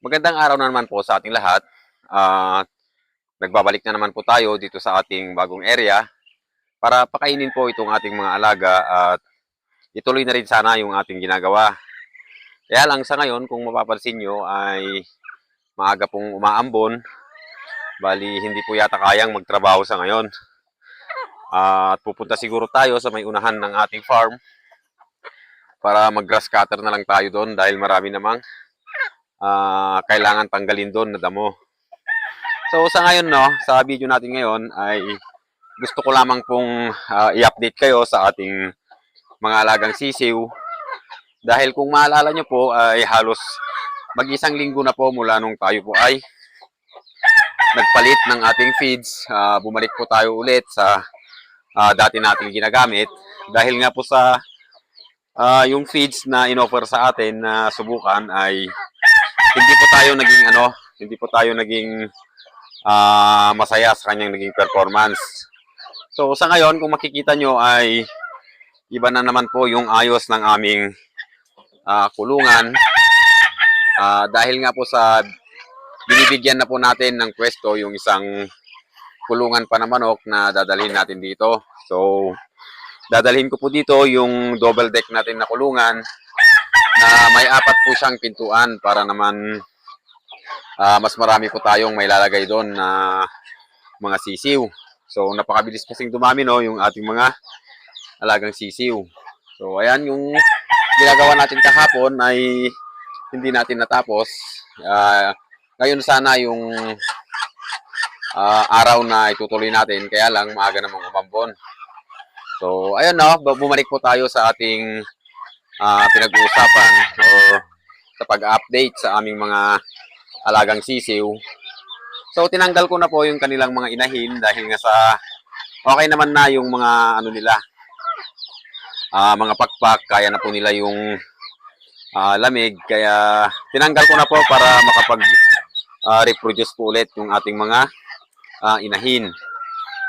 Magandang araw na naman po sa ating lahat. Ah, Nagbabalik na naman po tayo dito sa ating bagong area para pakainin po itong ating mga alaga at ituloy na rin sana yung ating ginagawa. Kaya lang sa ngayon, kung mapapansin nyo ay maaga pong umaambon, bali hindi po yata kayang magtrabaho sa ngayon. At pupunta siguro tayo sa may unahan ng ating farm para mag-grass cutter na lang tayo doon dahil marami namang kailangan tanggalin doon na damo. So sa ngayon sa video natin ngayon ay gusto ko lamang pong i-update kayo sa ating mga alagang sisiw. Dahil kung maalala nyo po ay halos mag-isang linggo na po mula nung tayo po ay nagpalit ng ating feeds. Bumalik po tayo ulit sa dati nating ginagamit. Dahil nga po sa yung feeds na inoffer sa atin na subukan ay hindi po tayo naging masaya sa kanyang naging performance. So sa ngayon, kung makikita nyo ay iba na naman po yung ayos ng aming kulungan. Dahil nga po sa binibigyan na po natin ng pwesto yung isang kulungan pa na manok na dadalhin natin dito. So dadalhin ko po dito yung double deck natin na kulungan na may 4 po siyang pintuan para naman mas marami po tayong may lalagay doon na mga sisiw. So napakabilis kasing dumami yung ating mga alagang sisiw. So ayan yung ginagawa natin kahapon ay hindi natin natapos. Ngayon sana yung araw na itutuloy natin, kaya lang maaga namang umambon. So ayun bumalik po tayo sa ating pinag-uusapan o sa pag-update sa aming mga alagang sisiw. So tinanggal ko na po yung kanilang mga inahin dahil nga sa okay naman na yung mga nila, mga pakpak, kaya na po nila yung lamig, kaya tinanggal ko na po para makapag reproduce po ulit yung ating mga inahin.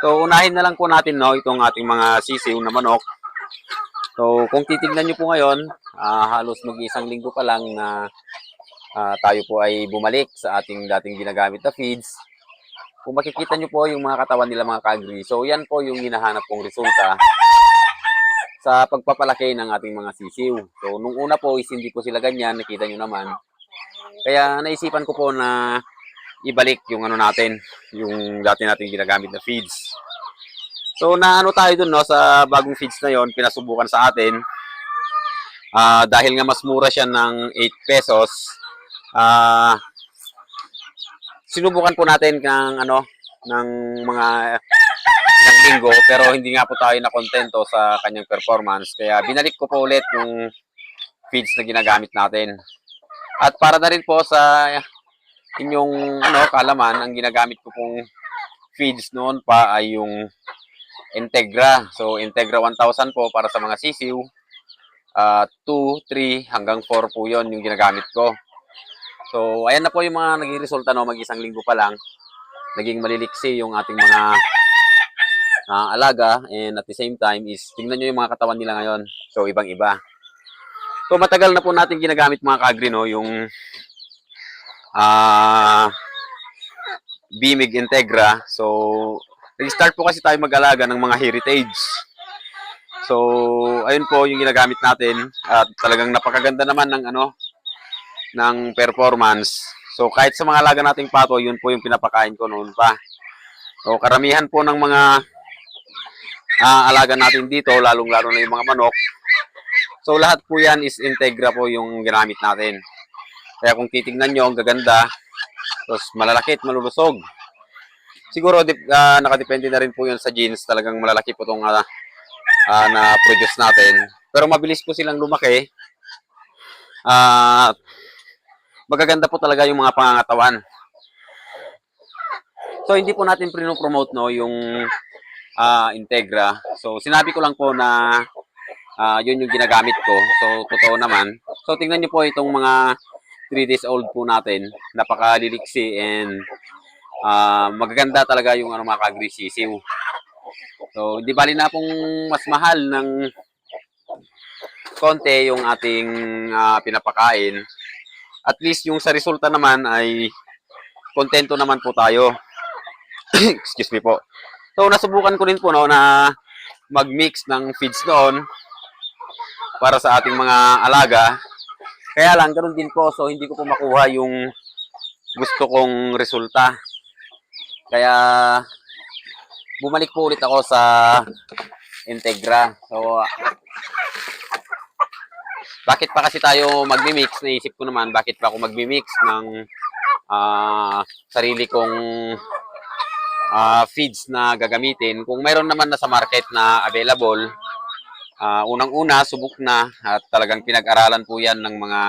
So unahin na lang po natin itong ating mga sisiw na manok. So kung titignan nyo po ngayon, halos mag-isang linggo pa lang na tayo po ay bumalik sa ating dating ginagamit na feeds. Kung makikita nyo po yung mga katawan nila mga ka-agri, so yan po yung hinahanap kong resulta sa pagpapalaki ng ating mga sisiw. So nung una po is hindi po sila ganyan, nakita nyo naman. Kaya naisipan ko po na ibalik yung natin, yung dati nating ginagamit na feeds. So tayo dun sa bagong feeds na yon, pinasubukan sa atin. Dahil nga mas mura siya ng 8 pesos, sinubukan po natin ng mga ilang linggo, pero hindi nga po tayo nakontento sa kanyang performance. Kaya binalik ko po ulit yung feeds na ginagamit natin. At para na rin po sa inyong kaalaman, ang ginagamit ko pong feeds noon pa ay yung Integra. So Integra 1000 po para sa mga sisiw. 2, 3 hanggang 4 po yon yung ginagamit ko. So ayan na po yung mga naging resulta mag-isang linggo pa lang. Naging maliliksi yung ating mga alaga, and at the same time is tingnan nyo yung mga katawan nila ngayon. So ibang-iba. So matagal na po natin ginagamit mga ka-agri yung Bimig Integra. So nag-start po kasi tayo mag-alaga ng mga heritage. So ayun po yung ginagamit natin at talagang napakaganda naman ng ng performance. So kahit sa mga alaga nating pato, yun po yung pinapakain ko noon pa. So karamihan po ng mga alaga natin dito, lalong-lalo na yung mga manok. So lahat po yan is Integra po yung ginamit natin. Kaya kung titignan nyo, ang gaganda, tapos malalaki at malulusog. Siguro nakadepende na rin po yun sa genes. Talagang malalaki po itong na-produce natin. Pero mabilis po silang lumaki. Magaganda po talaga yung mga pangangatawan. So hindi po natin pinopromote yung Integra. So sinabi ko lang po na yun yung ginagamit ko. So totoo naman. So tingnan niyo po itong mga 3 days old po natin. Napakaliliksi and magaganda talaga yung mga ka-agri sisiw. So di bali na pong mas mahal ng konti yung ating pinapakain. at least yung sa resulta naman ay kontento naman po tayo. Excuse me po. So, nasubukan ko rin po no, na mag-mix ng feeds noon para sa ating mga alaga. Kaya lang, ganun din po. So, hindi ko po makuha yung gusto kong resulta. Kaya, bumalik po ulit ako sa Integra. So, bakit pa kasi tayo magmi-mix? Naisip ko naman, bakit pa ako magmi-mix ng sarili kong feeds na gagamitin. Kung mayroon naman na sa market na available, unang-una, subok na at talagang pinag-aralan po yan ng mga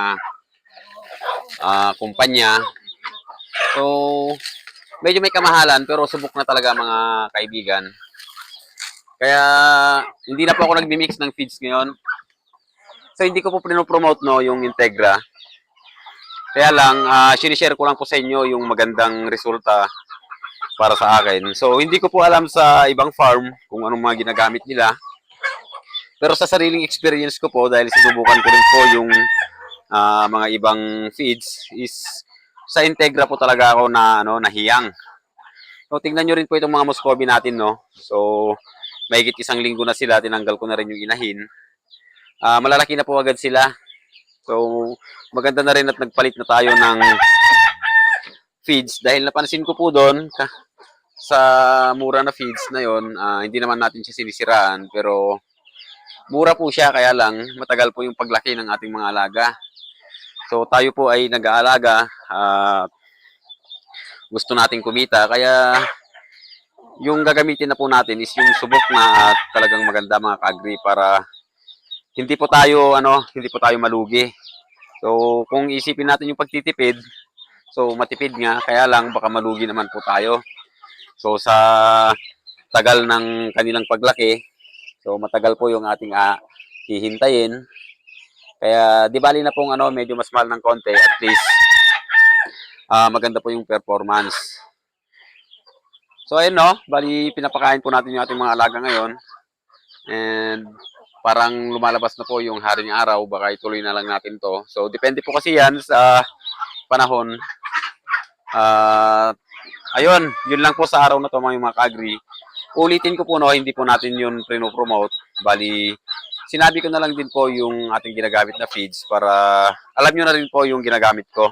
kumpanya. So, medyo may kamahalan pero subok na talaga mga kaibigan. Kaya, hindi na po ako nagmi-mix ng feeds ngayon. So, hindi ko po pinopromote no, yung Integra. Kaya lang, sinishare ko lang po sa inyo yung magandang resulta para sa akin. So, hindi ko po alam sa ibang farm kung anong mga ginagamit nila. Pero sa sariling experience ko po, dahil sinubukan ko rin po yung mga ibang feeds, is sa Integra po talaga ako na nahiyang. So, tingnan nyo rin po itong mga Muscovy natin, no? So, mahigit 1 linggo na sila, tinanggal ko na rin yung inahin. Malalaki na po agad sila. So, maganda na rin at nagpalit na tayo ng feeds. Dahil napansin ko po doon, sa mura na feeds na yon, hindi naman natin siya sinisiraan. Pero, mura po siya, kaya lang, matagal po yung paglaki ng ating mga alaga. So, tayo po ay nag-aalaga. Gusto nating kumita. Kaya, yung gagamitin na po natin is yung subok na at talagang maganda mga ka-agri para hindi po tayo malugi. So, kung isipin natin yung pagtitipid, so matipid nga, kaya lang baka malugi naman po tayo. So, sa tagal ng kanilang paglaki, so matagal po yung ating hihintayin. Kaya di bali na pong medyo mas mahal ng konti, at least maganda po yung performance. So, ayun no, bali pinapakain po natin yung ating mga alaga ngayon. And parang lumalabas na po yung haring araw, baka ituloy na lang natin to. So, depende po kasi yan sa panahon. Ayun, yun lang po sa araw na to mga ka-agri. Ulitin ko po no, hindi po natin yun promote. Bali, sinabi ko na lang din po yung ating ginagamit na feeds para alam nyo na rin po yung ginagamit ko.